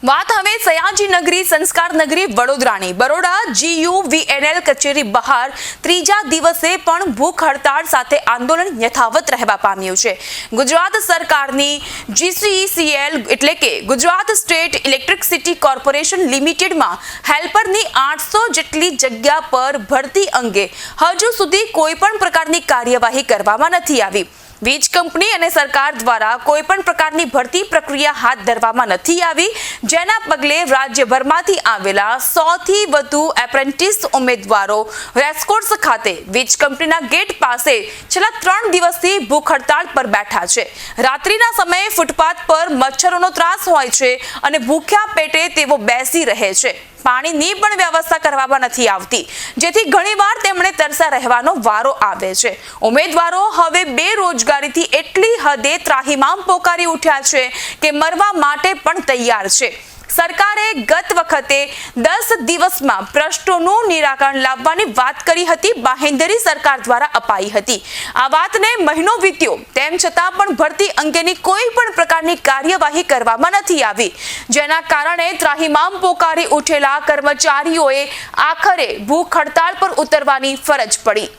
વાત હવે સયાજી નગરી સંસ્કાર નગરી વડોદરાની બરોડા GUVNL કચેરી બહાર ત્રીજા દિવસે પણ ભૂખ હડતાળ સાથે આંદોલન યથાવત રહેવા પામ્યું છે। ગુજરાત સરકારની GCECL એટલે કે ગુજરાત સ્ટેટ ઇલેક્ટ્રિસિટી કોર્પોરેશન લિમિટેડમાં હેલ્પરની 800 જેટલી જગ્યા પર ભરતી અંગે હજુ સુધી કોઈ પણ પ્રકારની કાર્યવાહી કરવામાં નથી આવી। વીજ કંપની અને સરકાર દ્વારા કોઈ પણ પ્રકારની ભરતી પ્રક્રિયા હાથ ધરવામાં નથી આવી, જેના પગલે રાજ્યભરમાંથી આવેલા 100 થી વધુ એપ્રેન્ટિસ ઉમેદવારો રેસકોર્સ ખાતે વીજ કંપનીના ગેટ પાસે છેલ્લા 3 દિવસથી ભૂખ હડતાળ પર બેઠા છે। રાત્રિના સમયે ફૂટપાથ પર મચ્છરોનો ત્રાસ હોય છે અને ભૂખ્યા પેટે તેઓ બેસી રહે છે। પાણીની પણ વ્યવસ્થા કરવામાં નથી આવતી, જેથી ઘણીવાર તેમણે તરસા રહેવાનો વારો આવે છે। ઉમેદવારો હવે બેરોજગારીથી એટલી હદે ત્રાહિમામ પોકારી ઉઠ્યા છે કે મરવા માટે પણ તૈયાર છે। સરકારે ગત વખતે 10 દિવસમાં પ્રશ્નોનું નિરાકરણ લાવવાની વાત કરી હતી, બાહેંધરી સરકાર દ્વારા અપાઈ હતી। આ વાતને મહિનો વીત્યો, તેમ છતાં પણ ભરતી અંગેની કોઈ પણ પ્રકારની કાર્યવાહી કરવામાં નથી આવી, જેના કારણે ત્રાહિમામ પોકારી ઉઠેલા કર્મચારીઓએ આખરે ભૂખ હડતાળ પર ઉતરવાની ફરજ પડી।